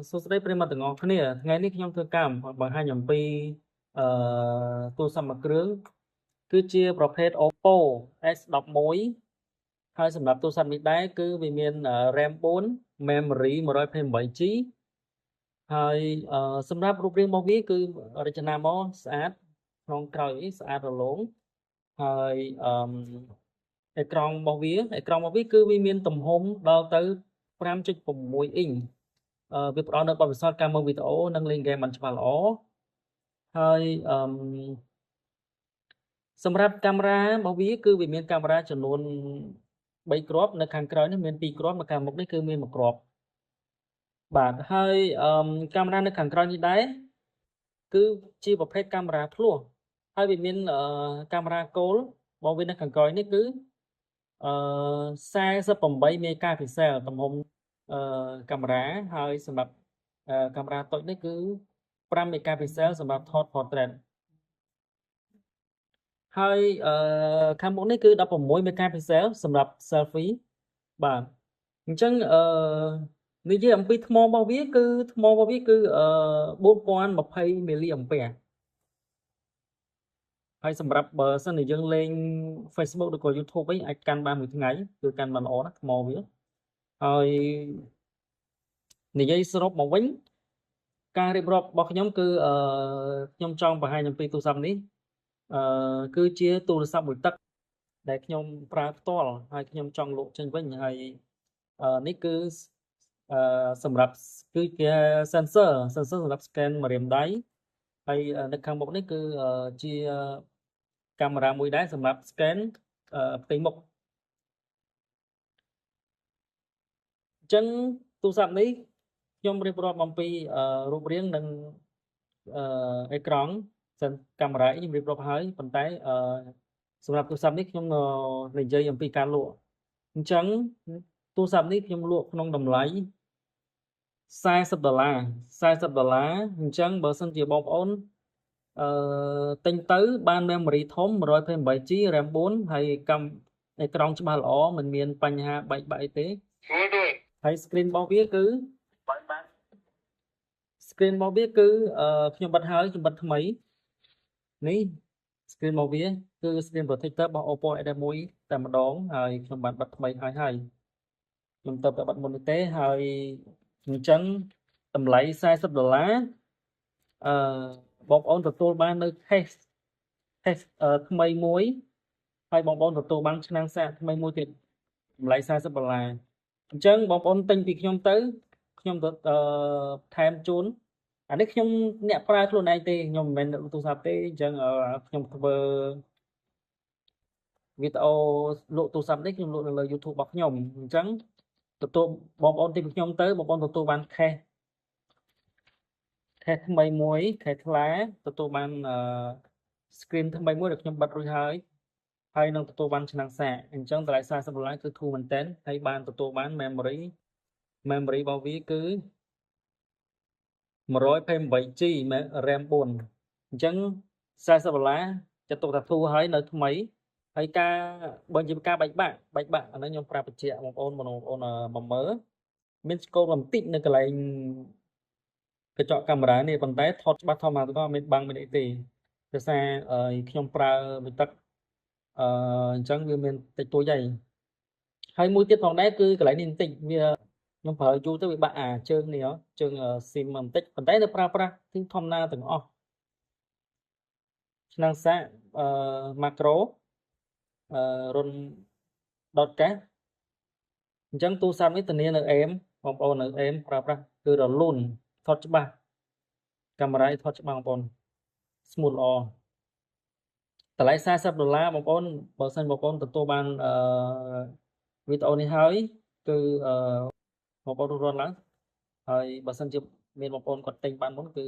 សួស្តីប្រិយមិត្តទាំងអស់គ្នាថ្ងៃនេះខ្ញុំធ្វើការបង្ហាញអំពីទូរស័ព្ទមួយគ្រឿងគឺជាប្រភេទ Oppo S11 ហើយសម្រាប់ទូរស័ព្ទនេះដែរគឺវាមាន RAM 4 Memory 128GB ហើយសម្រាប់រូបរាងរបស់វាគឺរចនាមកស្អាតក្នុងក្រោយស្អាតរលោងហើយអេក្រង់របស់វាគឺវាមានទំហំដល់ទៅ 5.6 អ៊ីងវាផ្ដល់នូវបទពិសោធន៍ការមើលវីដេអូនិងលេងហ្គេមបានច្បាស់ល្អហើយសម្រាប់កាមេរ៉ារបស់វាគឺវាមានកាមេរ៉ាចំនួន3គ្រាប់នៅខាងក្រោយនេះមាន2គ្រាប់នៅខាងមុខនេះគឺមាន1គ្រាប់បាទហើយកាមេរ៉ានៅខាងក្រោយនេះដែរគឺជាប្រភេទកាមេរ៉ាភ្លោះហើយវាមានកាមេរ៉ាគោលរបស់វានៅខាងក្រោយនេះគឺ48 megapixel ទំហំកាមេរ៉ាហើយសម្រាប់កាមេរ៉ាតូចនេះគឺ5 megapixel សម្រាប់ថត portrait ហើយខាងមុខនេះគឺ16 megapixel សម្រាប់ selfie បាទអញ្ចឹងនិយាយអំពីថ្មរបស់វាគឺ4020 milliampere ហើយសម្រាប់បើសិនជាយើងលេង Facebook ឬក៏ YouTube វិញអាចកាន់បានមួយថ្ងៃគឺកាន់បានល្អណាស់ថ្មវាហើយនិយាយសរុបមកវិញការរៀបរាប់របស់ខ្ញុំគឺខ្ញុំចង់បង្ហាញអំពីទូរស័ព្ទនេះគឺជាទូរស័ព្ទមួយទឹកដែលខ្ញុំប្រើផ្ទាល់ហើយខ្ញុំចង់លក់ចេញវិញហើយនេះគឺសម្រាប់គឺជា sensor សម្រាប់ scan ម្រាមដៃហើយនៅខាងមុខនេះគឺជាកាមេរ៉ាមួយដែរសម្រាប់ scan ផ្ទៃមុខអញ្ចឹងទូរស័ព្ទនេះខ្ញុំរៀបរាប់អំពីរូបរាងនិងអេក្រង់កាមេរ៉ាខ្ញុំរៀបរាប់ហើយប៉ុន្តែសម្រាប់ទូរស័ព្ទនេះខ្ញុំនិយាយអំពីការលក់អញ្ចឹងទូរស័ព្ទនេះខ្ញុំលក់ក្នុងតម្លៃ$40អញ្ចឹងបើសិនជាបងប្អូនទិញទៅបាន memory ធំ 128GB RAM 4ហើយអេក្រង់ច្បាស់ល្អមិនមានបញ្ហាបែកបាក់អីទេហើយ screen របស់វាគឺខ្ញុំបិទហើយខ្ញុំបិទថ្មីនេះ screen របស់វាគឺ screen protector របស់ Oppo X11 តែម្ដងហើយខ្ញុំបានបិទថ្មីហើយខ្ញុំទៅបិទមុននេះទេហើយអញ្ចឹងតម្លៃ$40បងប្អូនទទួលបាននៅ case ថ្មីមួយហើយបងប្អូនទទួលបានឆ្នាំងសាកថ្មីមួយទៀតតម្លៃ$40អញ្ចឹងបងប្អូនទិញពីខ្ញុំទៅខ្ញុំទៅថែមជូនអានេះខ្ញុំអ្នកប្រើខ្លួនឯងទេខ្ញុំមិនមែនទូរស័ព្ទទេអញ្ចឹងខ្ញុំធ្វើវីដេអូលក់ទូរស័ព្ទនេះខ្ញុំលក់នៅលើ YouTube របស់ខ្ញុំអញ្ចឹងទទួលបងប្អូនទិញពីខ្ញុំទៅបងប្អូនទទួលបាន case ថ្មីមួយ case ថ្លាទទួលបានscreen ថ្មីមួយដែលខ្ញុំបិទរួចហើយនឹងទទួលបានឆ្នាំងសាកអញ្ចឹងតម្លៃ$40គឺធូរមែនទែនហើយបានទទួលបាន memory របស់វាគឺ 128GB RAM 4អញ្ចឹង$40ចាត់ទុកថាធូរហើយនៅថ្មីហើយបើនិយាយពីការបែកបាក់អានេះខ្ញុំប្រាប់បញ្ជាក់បងប្អូនមកមើលមានស្គរបន្តិចនៅកន្លែងកញ្ចក់កាមេរ៉ានេះប៉ុន្តែថតច្បាស់ធម្មតាក៏មានបាំងមានអីទេដោយសារខ្ញុំប្រើមួយទឹកអញ្ចឹងវាមានតិចតួចហើយមួយទៀតផងដែរគឺកន្លែងនេះបន្តិចវាខ្ញុំប្រើយូរទៅវាបាក់ជើងនេះជើងស៊ីមបន្តិចប៉ុន្តែនៅប្រើប្រាស់គឺធម្មតាទាំងអស់ឆ្នាំងសាកmacro រុនដុតកាសអញ្ចឹងទូរស័ព្ទនេះធានានៅអេមបងប្អូននៅអេមប្រើប្រាស់គឺរលូនថតច្បាស់កាមេរ៉ាថតច្បាស់បងប្អូន smooth ល្អតម្លៃ$40បងប្អូនបើសិនបងប្អូនទទួលបានវីដេអូនេះហើយគឺបងប្អូនរត់ឡើងហើយបើសិនជាមានបងប្អូនគាត់ទិញបានមុនគឺ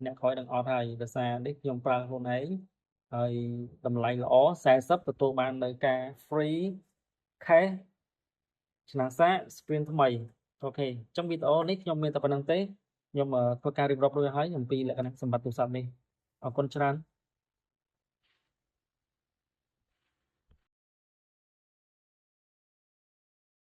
អ្នកក្រោយនឹងអត់ហើយដោយសារនេះខ្ញុំប្រើខ្លួនឯងហើយតម្លៃល្អ40ទទួលបាននៅការ free case ឆ្នាំងសាក screen ថ្មីអូខេអញ្ចឹងវីដេអូនេះខ្ញុំមានតែប៉ុណ្្នឹងទេខ្ញុំធ្វើការរៀបរាប់រួចហើយអំពីលក្ខណៈសម្បត្តិទូរស័ព្ទនេះអរគុណច្រើន